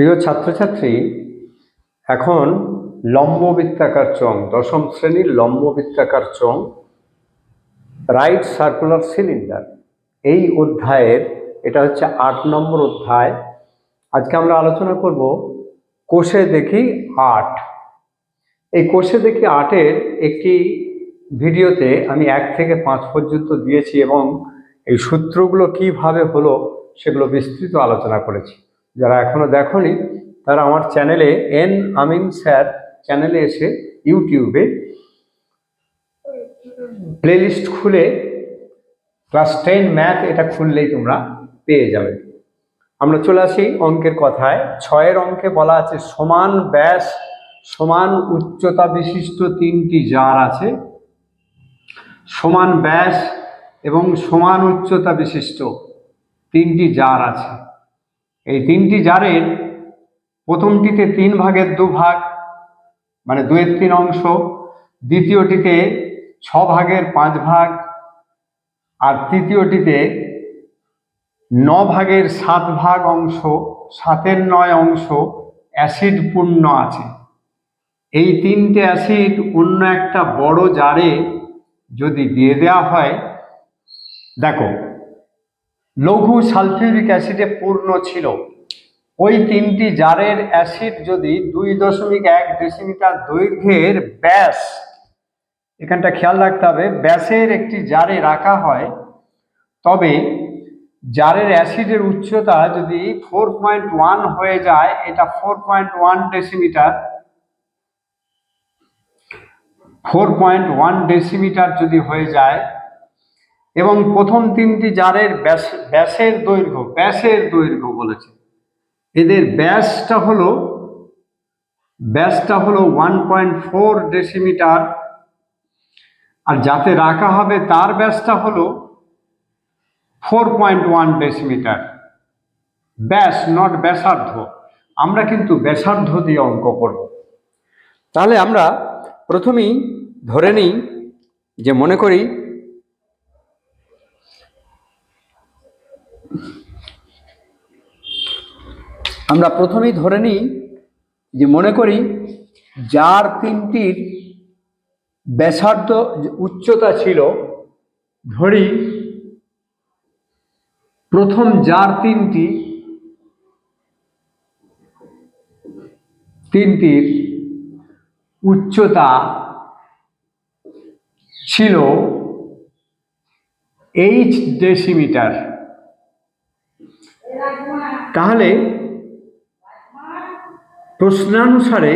প্রিয় ছাত্রছাত্রী, এখন লম্ববৃত্তাকার চোঙ, দশম শ্রেণীর লম্ববৃত্তাকার চোঙ, রাইট সার্কুলার সিলিন্ডার, এই অধ্যায়ের এটা হচ্ছে ৮ নম্বর অধ্যায়। আজকে আমরা আলোচনা করব কোষে দেখি ৮। এই কোষে দেখি ৮-এর একটি ভিডিওতে আমি ১ থেকে ৫ পর্যন্ত দিয়েছি এবং এই সূত্রগুলো কিভাবে হলো সেগুলো বিস্তৃত আলোচনা করেছি। যারা এখনো দেখোনি তারা আমার চ্যানেলে এন আমিন স্যার চ্যানেলে এসে ইউটিউবে প্লেলিস্ট খুলে ক্লাস 10 ম্যাথ এটা খুললেই তোমরা পেয়ে যাবে। আমরা চলে আসি অঙ্কের কথায়। ৬-এর অঙ্কে বলা আছে সমান ব্যাস সমান উচ্চতা বিশিষ্ট তিনটি জার আছে। সমান ব্যাস এবং সমান উচ্চতা বিশিষ্ট তিনটি জার আছে। এই তিনটি জারের প্রথমটিতে ৩ ভাগের ২ ভাগ মানে ২/৩ অংশ, দ্বিতীয়টিতে ৬ ভাগের ৫ ভাগ, আর তৃতীয়টিতে ৯ ভাগের ৭ ভাগ অংশ, ৭-এর ৯ অংশ অ্যাসিড পূর্ণ আছে। এই তিনটে অ্যাসিড অন্য একটা বড় জারে যদি দিয়ে দেওয়া হয়, দেখো লঘু সালফিউরিক অ্যাসিডে পূর্ণ ছিল, ওই তিনটি জারের অ্যাসিড যদি ২.১ ডেসিমিটার দৈর্ঘ্যের ব্যাস, এখানটা খেয়াল রাখতে হবে, ব্যাসের একটি জারে রাখা হয়, তবে জারের অ্যাসিডের উচ্চতা যদি 4.1 হয়ে যায়, এটা 4.1 ডেসিমিটার, 4.1 ডেসিমিটার যদি হয়ে যায়, এবং প্রথম তিনটি জারের ব্যাসের দৈর্ঘ্য বলেছে, এদের ব্যাসটা হলো 1.4 ডেসিমিটার, আর যাতে রাখা হবে তার ব্যাসটা হলো 4.1 ডেসিমিটার। ব্যাস, নট ব্যাসার্ধ। আমরা কিন্তু ব্যাসার্ধ দিয়ে অঙ্ক করব। তাহলে আমরা প্রথমেই ধরে নিই যে, মনে করি জার তিনটির ব্যাসার্ধ উচ্চতা ছিল, ধরি প্রথম জার তিনটির উচ্চতা ছিল h ডেসিমিটার। তাহলে প্রশ্নানুসারে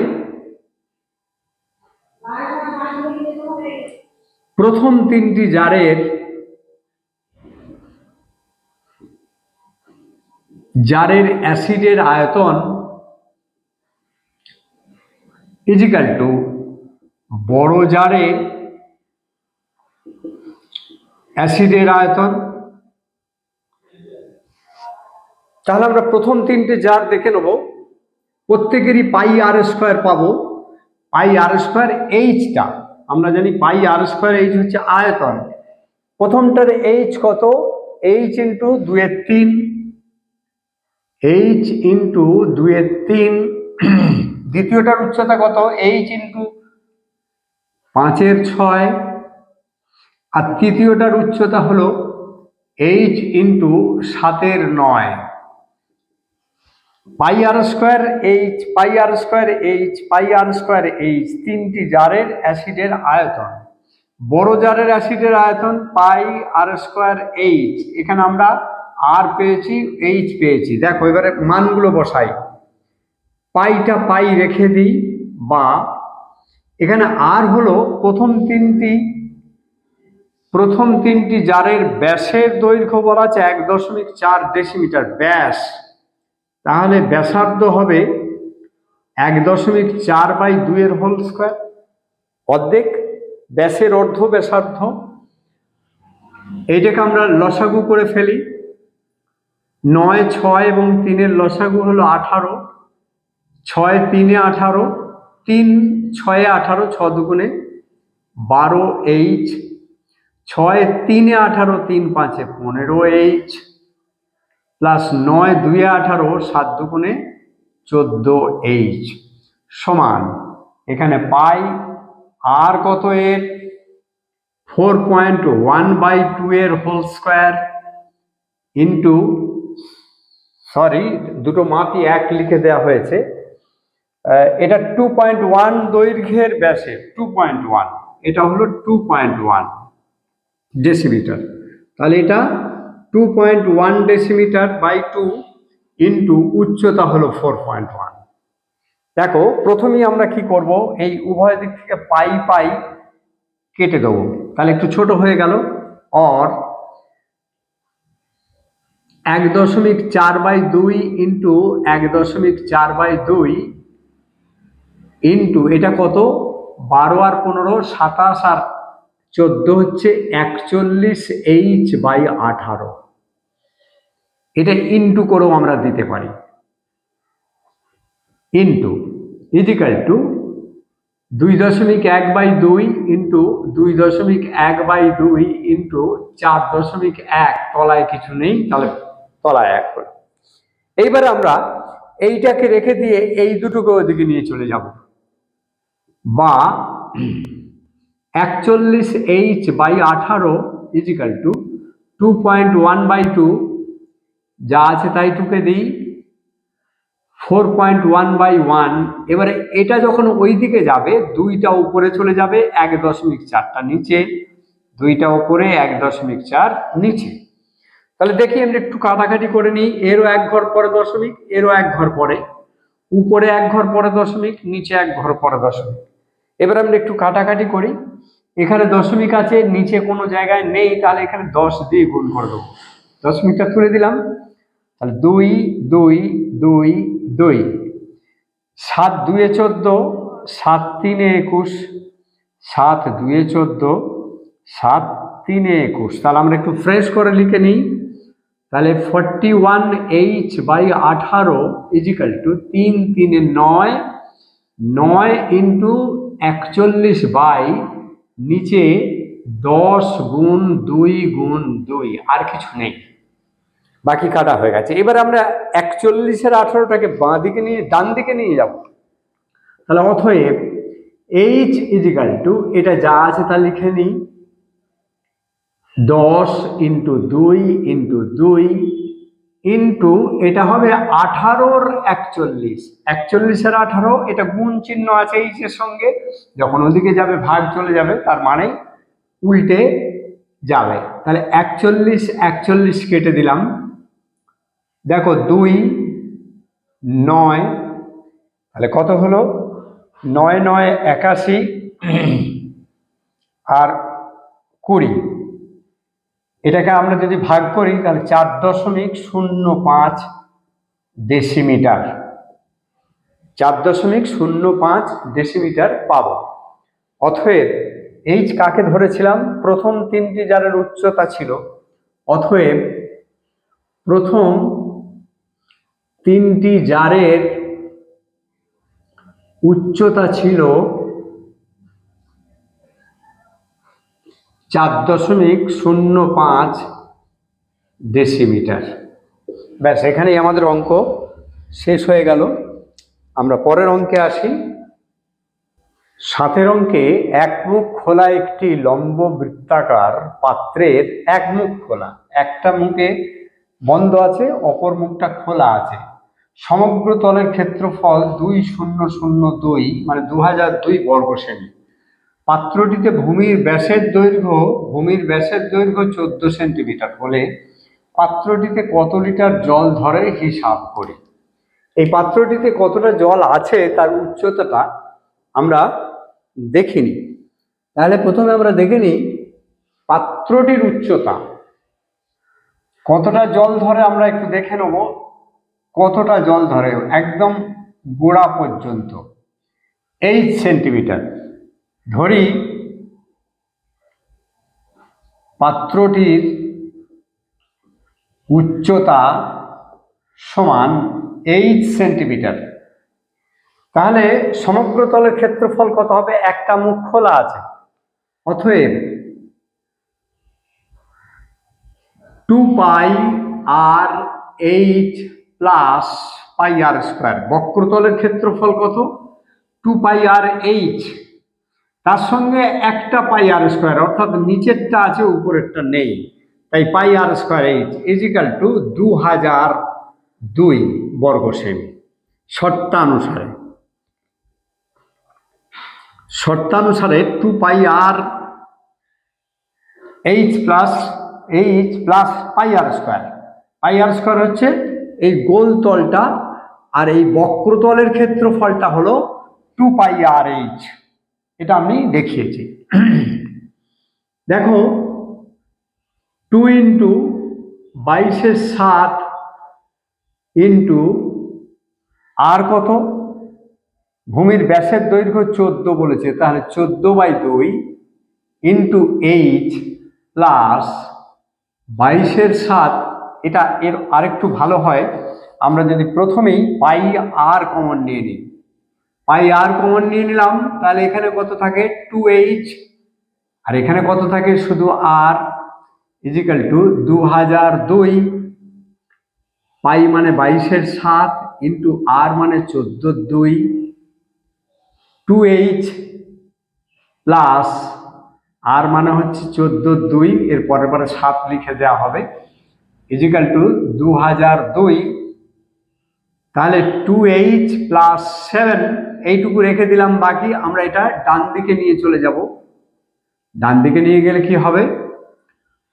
প্রথম তিনটি জারের অ্যাসিডের আয়তন ইজিক্যাল টু বড় জারে অ্যাসিডের আয়তন। তাহলে আমরা প্রথম তিনটে জার দেখে নেব, প্রত্যেকেরই পাই আর স্কোয়ার পাবো। পাই আর স্কোয়ার এইচটা আমরা জানি, পাই আর স্কোয়ার এইচ হচ্ছে আয়তন। প্রথমটার এইচ কত? H into 2/3, H into 2/3। দ্বিতীয়টার উচ্চতা কত? এইচ ইন্টু 5/6, আর তৃতীয়টার উচ্চতা হলো এইচ ইন্টু 7/9। পাই আর স্কোয়ার এইচ, পাই আর স্কোয়ার এইচ, পাই আর স্কোয়ার এইচ, তিনটি জারের অ্যাসিডের আয়তন। বড় জারের অ্যাসিডের আয়তন পাই আর স্কোয়ার এইচ, এখানে আমরা আর পেয়েছি, এইচ পেয়েছি। দেখো এবারে মানগুলো বসাই, পাইটা পাই রেখে দিই, বা এখানে আর হলো প্রথম তিনটি জারের ব্যাসের দৈর্ঘ্য বলা আছে 1.4 ডেসিমিটার ব্যাস। তাহলে ব্যাসার্ধ হবে 1.4/2 অর্ধেক, ব্যাসের অর্ধ ব্যাসার্ধ। এইটাকে আমরা লসাগু করে ফেলি। 9, 6 এবং 3-এর লসাগু হলো 18, 6 3 18, 3 6 18, 6 2 12 এইচ, 6 3 18, 3 5 15 এইচ, প্লাস 9 2 18, 7 2 14H সমান এখানে পাই আর কত এর 4.1/2 এর হোল স্কোয়ার ইন্টু, সরি দুটো মাপই এক লিখে দেওয়া হয়েছে, এটা 2.1 দৈর্ঘ্যের ব্যাসে 2.1, এটা হলো 2.1 ডেসিমিটার, তাহলে এটা 2.1 ডেসিমিটার বাই 2 ইন্টু উচ্চতা হলো 4.1। দেখো প্রথমেই আমরা কি করব, এই উভয় দিক থেকে পাই পাই কেটে দেবো, তাহলে একটু ছোট হয়ে গেল। আর 1.4/2 ইন্টু 1.4/2 ইন্টু এটা কত, 12 আর 15 27 আর 14 হচ্ছে 41H/18, এটা ইন্টু করেও আমরা দিতে পারি, into is equal to 2.1/2 into 2.1/2 into 4.1, তলায় কিছু নেই তাহলে তলায় 1 হলো। এইবার আমরা এইটাকে রেখে দিয়ে এই দুটোকে ওদিকে নিয়ে চলে যাব, বা 41H/18 ইজিক্যাল টু 2.1/2, যা আছে তাই টুকে দিই 4.1/1। এবারে এটা যখন ওই দিকে যাবে, 2টা উপরে চলে যাবে, 1.4টা নিচে, 2টা উপরে 1.4 নিচে। তাহলে দেখি আমরা একটু কাটাকাটি করে নিই, এরও 1 ঘর পরে দশমিক, এরও 1 ঘর পরে, উপরে 1 ঘর পরে দশমিক, নিচে 1 ঘর পরে দশমিক। এবার আমরা একটু কাটাকাটি করি, এখানে দশমিক আছে, নিচে কোনো জায়গায় নেই, তাহলে এখানে 10 দিয়ে গুণ করে দেবো, দশমিকটা তুলে দিলাম, তাহলে 2 2 2 2, 7 2 14, 7 3 21, 7 2 14, 7 3 21। তাহলে আমরা একটু ফ্রেশ করে লিখে নিই, তাহলে 41H/18 ইজিক্যাল টু 3 3 9, 9 ইন্টু 41 নিচে 10 গুণ 2 গুণ 2, আর কিছু নেই, বাকি কাটা হয়ে গেছে। এবার আমরা 41 আর 18টাকে বাঁ দিকে নিয়ে ডান দিকে নিয়ে যাব, তাহলে অতএব H ইজিক্যাল টু এটা যা আছে তা লিখে নিই, 10 ইন্টু 2 ইন্টু 2 ইন্টু এটা হবে 18 আর 41, 41 আর 18, এটা গুণ চিহ্ন আছে H এর সঙ্গে, যখন ওদিকে যাবে ভাগ চলে যাবে, তার মানে উল্টে যাবে। তাহলে 41 41 কেটে দিলাম, দেখো 2 9, তাহলে কত হলো, 9 9 81 আর 20, এটাকে আমরা যদি ভাগ করি তাহলে 4.05 ডেসিমিটার, 4.05 ডেসিমিটার পাবো। অতএব H কাকে ধরেছিলাম, প্রথম 3টি জারের উচ্চতা ছিল, অতএব প্রথম 3টি জারের উচ্চতা ছিল 4.05 ডেসিমিটার। ব্যাস, এখানেই আমাদের অঙ্ক শেষ হয়ে গেল। আমরা পরের অঙ্কে আসি। 7 অঙ্কে এক মুখ খোলা একটি লম্ব বৃত্তাকার পাত্রের এক মুখ খোলা, একটা মুখে বন্ধ আছে, অপর মুখটা খোলা আছে, সমগ্র তলের ক্ষেত্রফল 2002 মানে 2002 বর্গ সেমি। পাত্রটিতে ভূমির ব্যাসের দৈর্ঘ্য 14 সেন্টিমিটার হলে পাত্রটিতে কত লিটার জল ধরে হিসাব করি। এই পাত্রটিতে কতটা জল আছে তার উচ্চতাটা আমরা দেখিনি। তাহলে প্রথমে আমরা দেখে নিই পাত্রটির উচ্চতা কতটা জল ধরে, আমরা একটু দেখে নেব কতটা জল ধরে, একদম গোড়া পর্যন্ত 8 সেন্টিমিটার ধরি। পাত্রটির উচ্চতা সমান 8 সেন্টিমিটার, তাহলে সমগ্র তলের ক্ষেত্রফল কত হবে, একটা মুখ খোলা আছে, অতএব 2 পাই আর 8 প্লাস পাই আর স্কোয়ার। বক্রতলের ক্ষেত্রফল কত? 2 পাই আর এইচ, তার সঙ্গে একটা পাই আর স্কোয়ার, অর্থাৎ নিচেরটা আছে উপরেরটা নেই, তাই পাই r square H is equal two 2002 বর্গ semi. শর্তানুসারে 2 pi r H plus পাই আর স্কোয়ার। পাই আর স্কোয়ার হচ্ছে এই গোল তলটা, আর এই বক্রতলের ক্ষেত্রফলটা হলো 2 পাই আর এইচ। এটা আমি দেখিয়েছি। দেখো 2 ইন্টু 22/7 ইন্টু আর কত? ভূমির ব্যাসের দৈর্ঘ্য 14 বলেছে, তাহলে 14/2 ইন্টু এইচ প্লাস 22/7। এটা এর আরেকটু ভালো হয় আমরা যদি প্রথমেই পাই আর কমন নিয়ে নিই। পাই আর কমন নিয়ে নিলাম, তাহলে এখানে কত থাকে? 2h, আর এখানে কত থাকে? শুধু আর, ইজিক্যাল টু 2002। পাই মানে 22/7 ইন্টু আর মানে 14/2, 2h প্লাস আর মানে হচ্ছে 14/2, এর পরে 7 লিখে দেওয়া হবে, ইজিক্যাল টু 2002। তাহলে 2h প্লাস 7 এইটুকু রেখে দিলাম, বাকি আমরা এটা ডান দিকে নিয়ে চলে যাব। ডান দিকে নিয়ে গেলে কি হবে?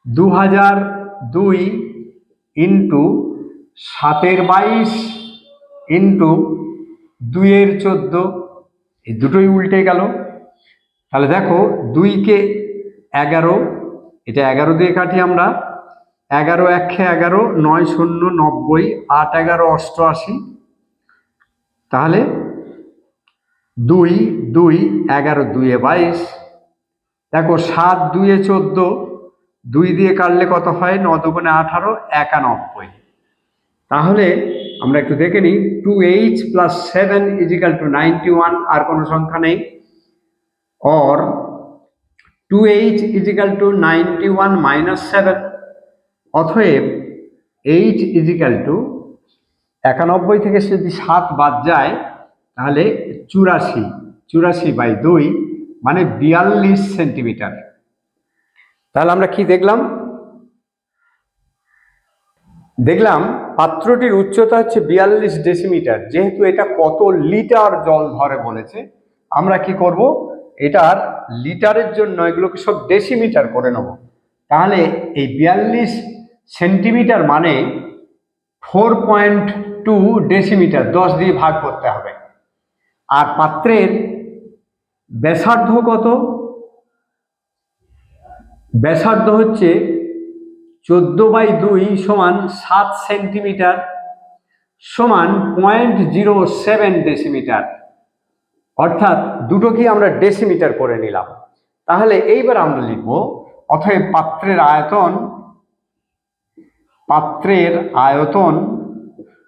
2002 ইন্টু 7/22 ইন্টু 2/14, এই দুটোই উল্টে গেল। তাহলে দেখো 2 কে 11, এটা 11 দিয়ে কাটি আমরা, 11 1 11, 9 0 90, 8 11 88, তাহলে 2 2 11 2 22। দেখো 7 2 14, 2 দিয়ে কাটলে কত হয়? 9 2 18, 91। তাহলে আমরা একটু দেখে নিই, 2h প্লাস 7 ইজিক্যাল টু 91, আর কোনো সংখ্যা নেই, or 2h is equal two 91 minus 7। অতএব h ইজিক্যাল টু 91 থেকে যদি 7 বাদ যায় তাহলে 84/2 মানে 42 সেন্টিমিটার। তাহলে আমরা কি দেখলাম? পাত্রটির উচ্চতা হচ্ছে 42 ডেসিমিটার। যেহেতু এটা কত লিটার জল ধরে বলেছে, আমরা কি করব? এটার লিটারের জন্য এগুলোকে সব ডেসিমিটার করে নেব। তাহলে এই 42 সেন্টিমিটার মানে 4.2 ডেসিমিটার, 10 দিয়ে ভাগ করতে হবে। আর পাত্রের ব্যাসার্ধ কত? ব্যাসার্ধ হচ্ছে 14/2 সমান 7 সেন্টিমিটার সমান 0.07 ডেসিমিটার, অর্থাৎ দুটোকে আমরা ডেসিমিটার করে নিলাম। তাহলে এইবার আমরা লিখব, অতএব পাত্রের আয়তন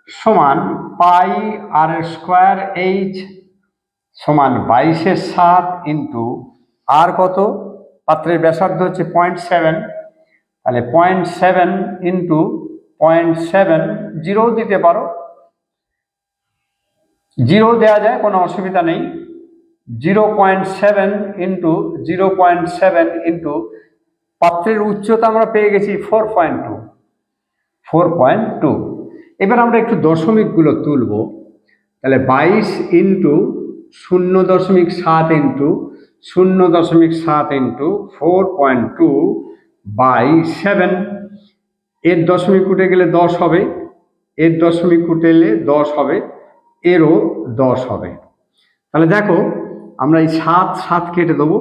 সমান পাই আর স্কোয়ার এইচ সমান 22/7 ইন্টু আর কত? পাত্রের ব্যাসার্ধ হচ্ছে 0.7, তাহলে 0.7 ইন্টু 0.7, 0 দিতে পারো, 0 দেওয়া যায়, কোনো অসুবিধা নেই। 0.7 ইন্টু 0.7 ইন্টু পাত্রের উচ্চতা আমরা পেয়ে গেছি 4.2। এবার আমরা একটু দশমিকগুলো তুলব। তাহলে 22 ইন্টু 0.7 ইন্টু 0.7 ইন্টু 4.2/7, এর দশমিক উঠে গেলে 10 হবে, এর দশমিক উঠে এলে 10 হবে, এরও 10 হবে। তাহলে দেখো আমরা এই 7 কেটে দেবো,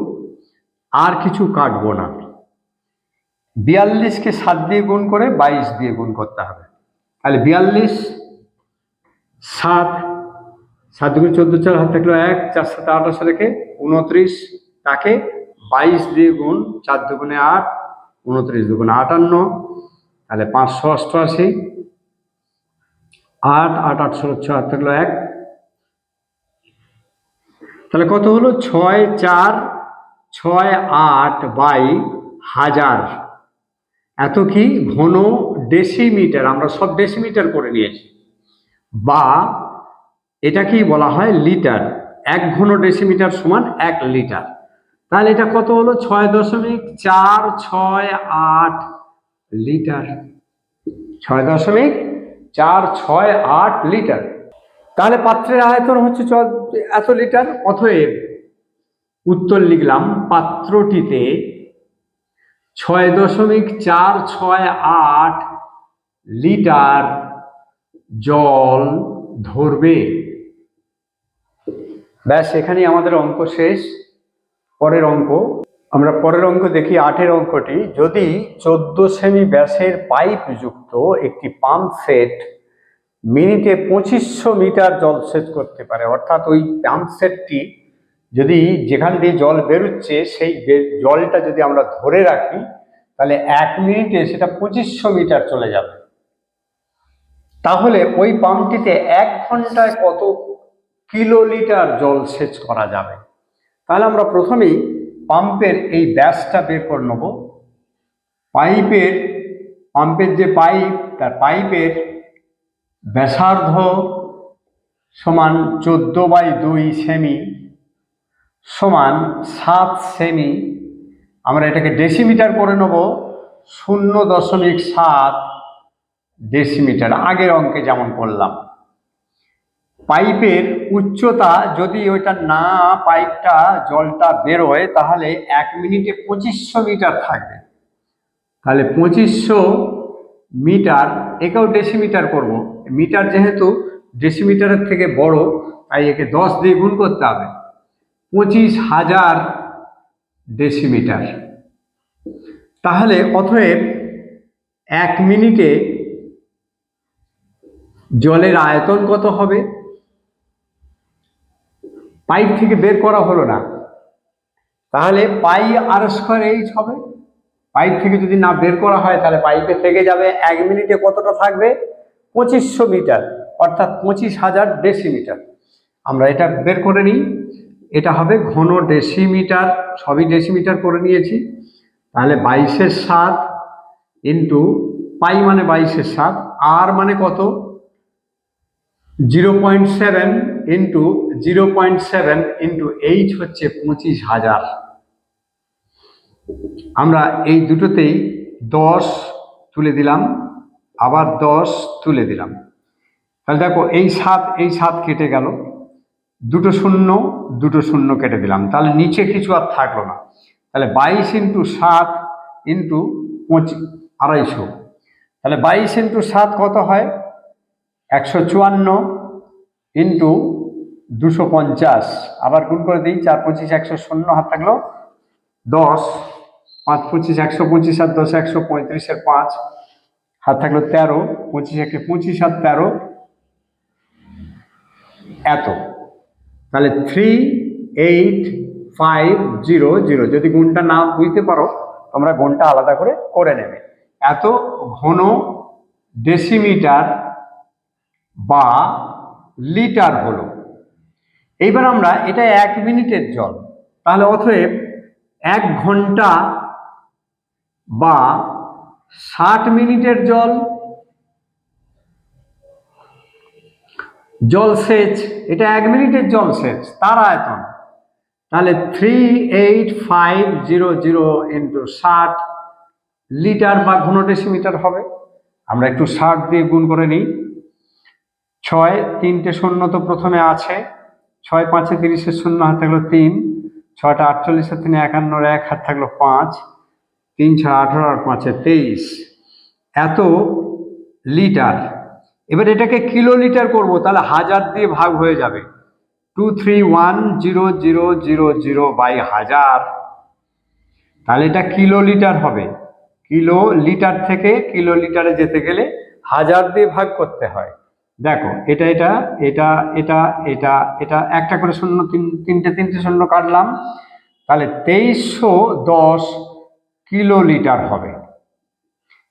আর কিছু কাটবো না। 42কে 7 দিয়ে গুণ করে 22 দিয়ে গুণ করতে হবে। তাহলে 42 7 7 × 14 4 হাত থাকলো 1, 4 7 28 রেখে 29, তাকে 22 দিয়ে গুণ, 4 2 8, 29 2 58, তাহলে 588, 8 8 8 6 হাত থাকলো 1, তাহলে কত হলো? 6 4 6 8/1000। এত কি? ঘন ডেসিমিটার। আমরা সব ডেসিমিটার করে নিয়েছি। বা এটাকেই বলা হয় লিটার। 1 ঘন ডেসিমিটার সমান 1 লিটার। তাহলে এটা কত হলো? 6.468 লিটার। 6.468 লিটার। তাহলে পাত্রের আয়তন হচ্ছে এত লিটার। অতএব উত্তর লিখলাম, পাত্রটিতে 6.468 লিটার জল ধরবে। ব্যাস, এখানেই আমাদের অঙ্ক শেষ। পরের অঙ্ক দেখি, 8 অঙ্কটি। যদি 14 সেমি ব্যাসের পাইপ যুক্ত একটি পাম্প সেট মিনিটে 2500 মিটার জলসেচ করতে পারে, অর্থাৎ ওই পাম্প সেটটি যদি যেখান দিয়ে জল বেরোচ্ছে সেই জলটা যদি আমরা ধরে রাখি, তাহলে 1 মিনিটে সেটা 2500 মিটার চলে যাবে। তাহলে ওই পাম্পটিতে 1 ঘন্টায় কত কিলোলিটার জল সেচ করা যাবে? তাহলে আমরা প্রথমেই পাম্পের এই ব্যাসটা বের করে নেব। পাম্পের যে পাইপ, তার পাইপের ব্যাসার্ধ সমান 14/2 সেমি সমান 7 সেমি। আমরা এটাকে ডেসিমিটার করে নেব, 0.7 ডেসিমিটার, আগের অঙ্কে যেমন করলাম। পাইপের উচ্চতা যদি ওইটা না, পাইপটা জলটা বেরোয়, তাহলে 1 মিনিটে 2500 মিটার থাকবে। তাহলে 2500 মিটার, একেও ডেসিমিটার করব। মিটার যেহেতু ডেসিমিটারের থেকে বড়, তাই একে 10 দিয়ে গুণ করতে হবে। 25,000 ডেসিমিটার। তাহলে অতএব 1 মিনিটে জলের আয়তন কত হবে? পাইপ থেকে বের করা হলো না, তাহলে পাই আর স্কয়ার এইচ হবে। পাইপ থেকে যদি না বের করা হয়, তাহলে পাইপে থেকে যাবে। 1 মিনিটে কতটা থাকবে? 2500 মিটার, অর্থাৎ 25,000 ডেসিমিটার। আমরা এটা বের করে নিই। এটা হবে ঘন ডেসিমিটার, সবই ডেসিমিটার করে নিয়েছি। তাহলে 22/7 ইন্টু পাই মানে 22/7, আর মানে কত? 0.7 ইন্টু 0.7 ইন্টু এইচ হচ্ছে 25,000। আমরা এই দুটোতেই 10 তুলে দিলাম, আবার 10 তুলে দিলাম। তাহলে দেখো, এই 7 কেটে গেল, দুটো শূন্য কেটে দিলাম, তাহলে নিচে কিছু আর থাকলো না। তাহলে 22 ইন্টু 7 ইন্টু 250, তাহলে 22 ইন্টু 7 কত হয়? 154 ইন্টু 250, আবার গুণ করে দিই। 4 25 100, হাত থাকলো 10, 5 25 125, আর 10 135 এর 5, হাত থাকলো 13, 25 1 25 আর 13 এত। তাহলে 38500। যদি গুণটা না বুঝতে পারো, তোমরা গুণটা আলাদা করে নেবে। এত ঘন ডেসিমিটার বা লিটার হলো। এইবার আমরা, এটা 1 মিনিটের জল, তাহলে অতএব 1 ঘন্টা বা 60 মিনিটের জলসেচ, এটা 1 মিনিটের জলসেচ, তার আয়তন। তাহলে 38500 ইন্টু 60 লিটার বা ঘন ডেসিমিটার হবে। আমরা একটু 60 দিয়ে গুণ করে নিই। 6 3টে শূন্য তো প্রথমে আছে, 6 5 30 হাত থাকলো 3, 6টা 48 3 51 1 হাত থাকলো 5, 3 6 18 আর 5 23, এত লিটার। এবার এটাকে কিলোলিটার করব, তাহলে 1000 দিয়ে ভাগ হয়ে যাবে। 2310000 বাই 1000, তাহলে এটা কিলোলিটার হবে। কিলোলিটার থেকে কিলোলিটারে যেতে গেলে 1000 দিয়ে ভাগ করতে হয়। দেখো, এটা এটা এটা এটা এটা এটা একটা করে শূন্য, তিনটে শূন্য কাটলাম, তাহলে 2310 কিলোলিটার হবে।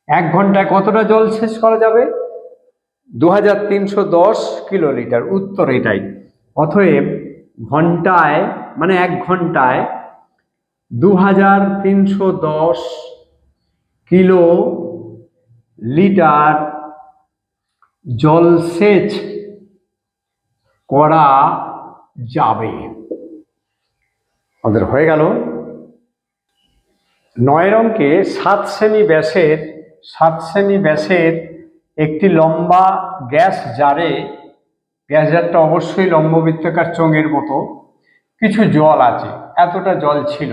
1 ঘন্টায় কতটা জল শেষ করা যাবে? 2310 কিলোলিটার। উত্তর এটাই। অতএব ঘন্টায়, মানে 1 ঘন্টায় 2310 কিলোলিটার জলসেচ করা যাবে। আমাদের হয়ে গেল 9 অঙ্কে 7 সেমি ব্যাসের একটি লম্বা গ্যাস জারে, গ্যাস জারটা অবশ্যই লম্ববৃত্তাকার চোঙের মতো, কিছু জল আছে, এতটা জল ছিল।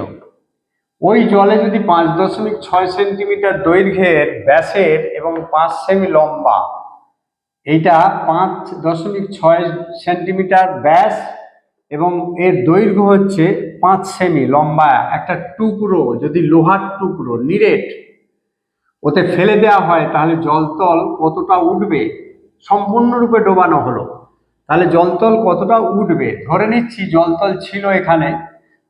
ওই জলে যদি 5.6 সেন্টিমিটার দৈর্ঘ্যের ব্যাসের এবং 5 সেমি লম্বা, এইটা 5.6 সেন্টিমিটার ব্যাস এবং এর দৈর্ঘ্য হচ্ছে 5 সেমি লম্বা একটা টুকরো, যদি লোহার টুকরো নিরেট ওতে ফেলে দেওয়া হয়, তাহলে জলতল কতটা উঠবে? সম্পূর্ণরূপে ডোবানো হলো, তাহলে জলতল কতটা উঠবে? ধরে নিচ্ছি জলতল ছিল এখানে,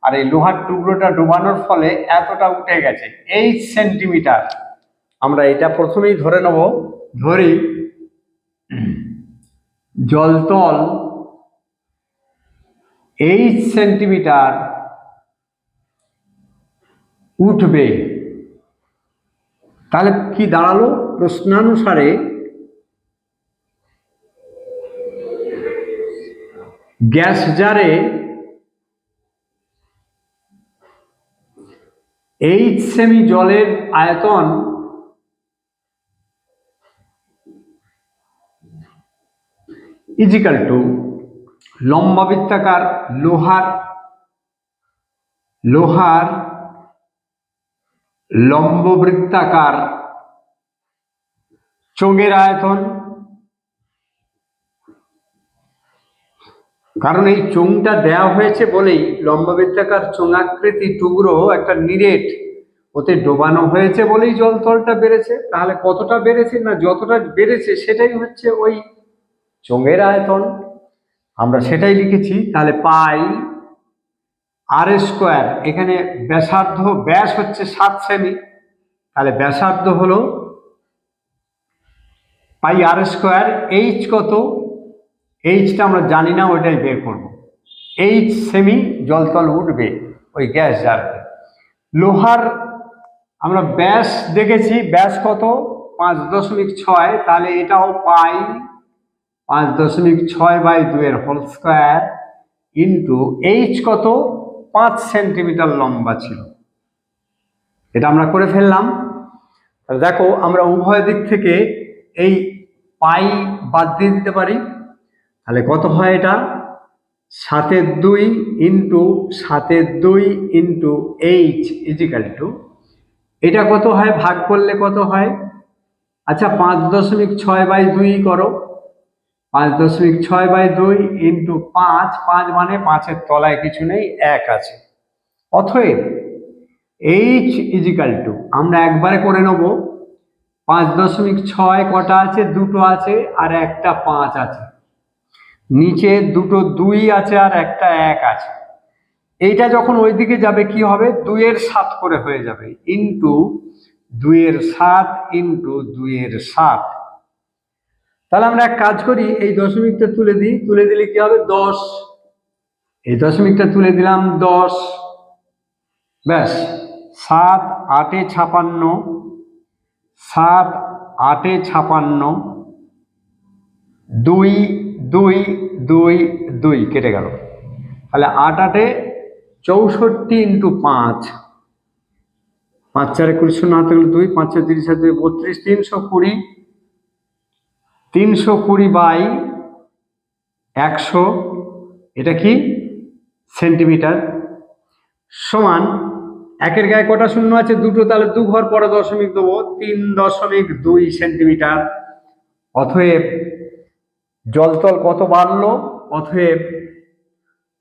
আর এই লোহার টুকরোটা ডোবানোর ফলে এতটা উঠে গেছে 8 সেন্টিমিটার। আমরা এটা প্রথমেই ধরে নেব, ধরি জলতল 8 সেন্টিমিটার উঠবে। তাহলে কি দাঁড়ালো? প্রশ্নানুসারে গ্যাস জারে 8 সেমি জলের আয়তন ইজিক্যাল টু লম্বাবৃত্তাকার লোহার লম্ববৃত্তাকার চোঙের আয়তন। কারণ এই চোঙটা দেওয়া হয়েছে বলেই লম্ববৃত্তাকার চোঙাকৃতি টুকরো একটা নিরেট ওতে ডোবানো হয়েছে বলেই জলতলটা বেড়েছে। তাহলে কতটা বেড়েছে? না, যতটা বেড়েছে সেটাই হচ্ছে ওই চোঙের আয়তন, আমরা সেটাই লিখেছি। তাহলে পাই আর স্কোয়ার, এখানে ব্যাসার্ধ, ব্যাস হচ্ছে 7 সেমি, তাহলে ব্যাসার্ধ হলো পাই আর স্কোয়ার। এইচ কত? এইচটা আমরা জানি না, ওইটাই বের করব। 8 সেমি জলতল উঠবে ওই গ্যাস জারতে। লোহার আমরা ব্যাস দেখেছি, ব্যাস কত? 5.6, তাহলে এটাও পাই 5.6/2 এর হোল স্কোয়ার ইন্টু এইচ কত? 5 সেন্টিমিটার লম্বা ছিল। এটা আমরা করে ফেললাম। দেখো আমরা উভয় দিক থেকে এই পাই বাদ দিয়ে দিতে পারি, তাহলে কত হয়? এটা 7/2 into 7/2 into H is equal to, এটা কত হয় ভাগ করলে কত হয়? আচ্ছা 5.6/2 করো, 5.6/2 ইন্টু 5, 5 মানে 5-এর তলায় কিছু নেই, 1 আছে। অতএব এইচ ইজিক্যাল টু, আমরা একবারে করে নেব, 5.6 কটা আছে? 2টো আছে আর একটা 5 আছে, নিচে 2টো 2 আছে আর একটা 1 আছে। এইটা যখন ওইদিকে যাবে কি হবে? 2-এর 7 করে হয়ে যাবে, ইন্টু 2-এর 7 ইন্টু 2-এর 7। তাহলে আমরা এক কাজ করি, এই দশমিকটা তুলে দিই, তুলে দিলে কি হবে? 10। এই দশমিকটা তুলে দিলাম 10, ব্যাস। 7 8-এ 56, 7 8-এ 56, 2 2 2 2 কেটে গেল, তাহলে 8 8-এ 64 ইন্টু 5, 5 4 21 না থাকলে 2, 5 4 30 32 32, 320, 320/100, এটা কি? সেন্টিমিটার। সমান 1-এর গায়ে কটা শূন্য আছে? 2টো, তাহলে 2 ঘর পরে দশমিক দেবো, 3.2 সেন্টিমিটার। অতএব জলতল কত বাড়লো? অতএব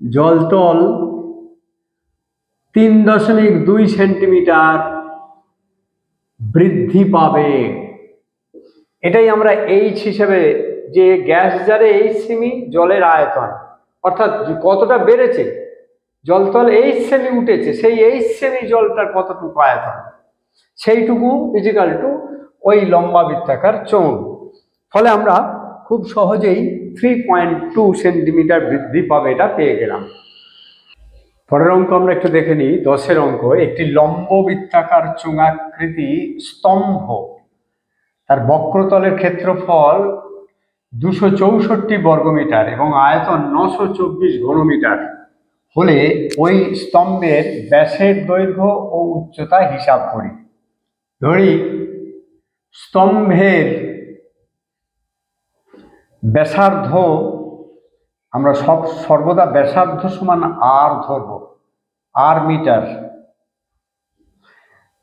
জলতল 3.2 সেন্টিমিটার বৃদ্ধি পাবে। এটাই আমরা এইচ হিসেবে, যে গ্যাস জারে 8 সেমি জলের আয়তন, অর্থাৎ কতটা বেড়েছে জলতল, 8 সেমি উঠেছে, সেই 8 সেমি জলটার কতটুকু আয়তন, সেইটুকু ইজিক্যাল টু ওই লম্বা বৃত্তাকার চোঙ। ফলে আমরা খুব সহজেই 3.2 সেন্টিমিটার বৃদ্ধি পাবে, এটা পেয়ে গেলাম। পরের অঙ্ক আমরা একটু দেখে নিই, 10-এর অঙ্ক। একটি লম্ব বৃত্তাকার চোঙাকৃতি স্তম্ভ, তার বক্রতলের ক্ষেত্রফল 264 বর্গমিটার এবং আয়তন 924 ঘনমিটার হলে ওই স্তম্ভের ব্যাসের দৈর্ঘ্য ও উচ্চতা হিসাব করি। ধরি স্তম্ভের ব্যাসার্ধ, আমরা সর্বদা ব্যাসার্ধ সমান আর ধরব, আর মিটার,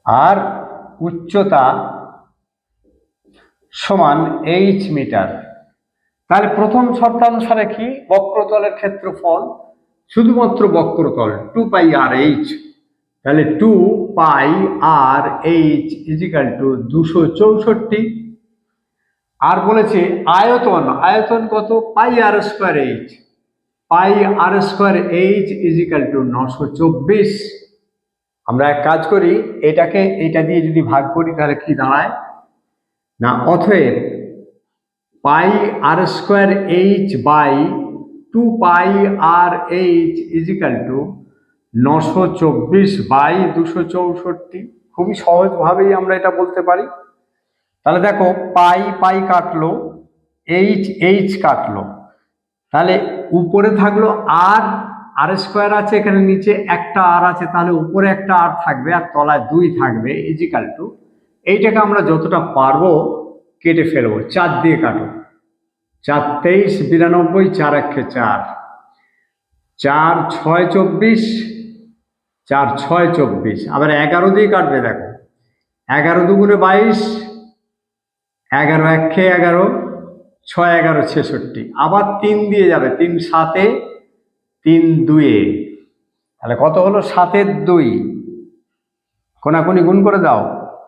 আর উচ্চতা সমান এইচ মিটার। তাহলে প্রথম শর্তানুসারে কি, বক্রতলের ক্ষেত্রফল শুধুমাত্র বক্রতল 2 পাই আর এইচ, তাহলে 2 pi r h is equal two 264। আর বলেছে আয়তন, আয়তন কত, পাই r square H, pi r square H is equal to 924। আমরা এক কাজ করি, এটাকে এটা দিয়ে যদি ভাগ করি তাহলে কি দাঁড়ায় না, অতএব pi r square h by 2 pi r h is equal to 924 by 264। খুবই সহজভাবেই আমরা এটা বলতে পারি। তাহলে দেখো পাই পাই কাটলো, এইচ এইচ কাটলো, তাহলে উপরে থাকলো আর, আর স্কোয়ার আছে, এখানে নিচে একটা আর আছে, তাহলে উপরে একটা আর থাকবে আর তলায় 2 থাকবে ইজিক্যাল টু, এইটাকে আমরা যতটা পারবো কেটে ফেলবো। 4 দিয়ে কাটো, 4 23 92, 4 1 4, 4 6 24, 4 6 24, আবার 11 দিয়ে কাটবে, দেখো 11 দুগুণে 22, 11 1 11, 6 11 66, আবার 3 দিয়ে যাবে, 3 7, 3 2, তাহলে কত হলো, 7 2, কোনাকুনি গুণ করে দাও,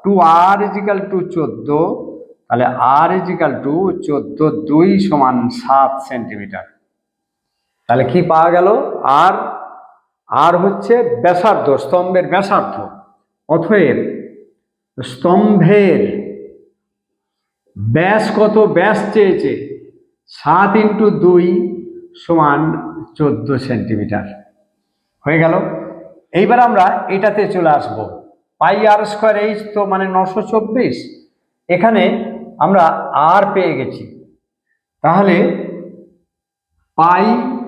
2 আর ইজিক্যাল টু 14, তাহলে আর ইজিক্যাল টু 14 2 সমান 7 সেন্টিমিটার। তাহলে কি পাওয়া গেল, আর আর হচ্ছে ব্যাসার্ধ, স্তম্ভের ব্যাসার্ধ। অতএব স্তম্ভের ব্যাস কত, ব্যাস চেয়েছে 7 × 2 সমান 14 সেন্টিমিটার। হয়ে গেল। এইবার আমরা এটাতে চলে আসবো, পাই আর স্কোয়ার এইচ তো মানে 924, এখানে আমরা আর পেয়ে গেছি, তাহলে পাই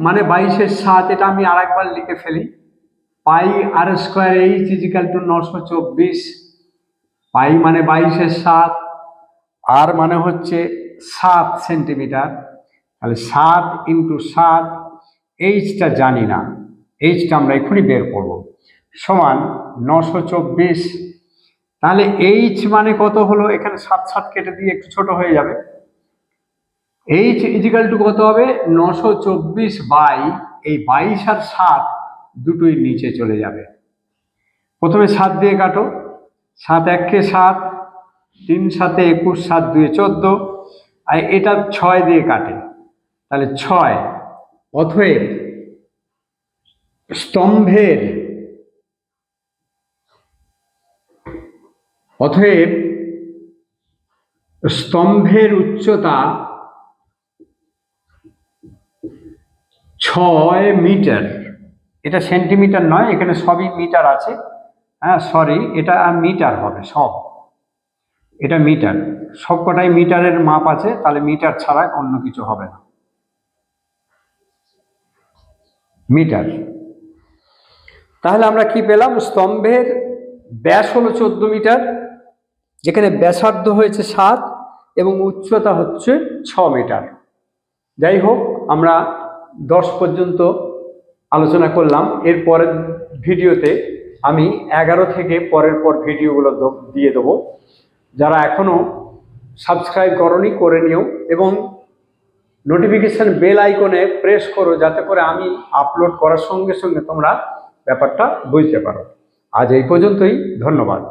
মানে 22/7, এটা আমি আরেকবার লিখে ফেলি, পাই r square H is equal to 924, পাই মানে 22/7, আর মানে হচ্ছে 7 সেন্টিমিটার, তাহলে 7 × 7, এইচটা জানি না, এইচটা আমরা এক্ষুনি বের করব, সমান 924। তাহলে এইচ মানে কত হলো, এখানে 7 7 কেটে দিয়ে একটু ছোট হয়ে যাবে, এইচ ইজিক্যাল টু কত হবে, 924 বাই এই 22 আর 7 দুটোই নিচে চলে যাবে। প্রথমে 7 দিয়ে কাটো, 7 1 7, 3 7 21, 7 2 14, আর এটা 6 দিয়ে কাটে, তাহলে 6। অতএব স্তম্ভের উচ্চতা 6 মিটার। এটা সেন্টিমিটার নয়, এখানে সবই মিটার আছে, হ্যাঁ সরি, এটা মিটার হবে সব, এটা মিটার, সবকটাই মিটারের মাপ আছে, তাহলে মিটার ছাড়া অন্য কিছু হবে না, মিটার। তাহলে আমরা কি পেলাম, স্তম্ভের ব্যাস হলো 14 মিটার, যেখানে ব্যাসার্ধ হয়েছে 7 এবং উচ্চতা হচ্ছে 6 মিটার। যাই হোক, আমরা 10 পর্যন্ত আলোচনা করলাম। এর পরের ভিডিওতে আমি 11 থেকে পরের ভিডিওগুলো দিয়ে দেবো। যারা এখনো সাবস্ক্রাইব করনি করে নিও এবং নোটিফিকেশন বেল আইকনে প্রেস করো, যাতে করে আমি আপলোড করার সঙ্গে সঙ্গে তোমরা ব্যাপারটা বুঝতে পারো। আজ এই পর্যন্তই, ধন্যবাদ।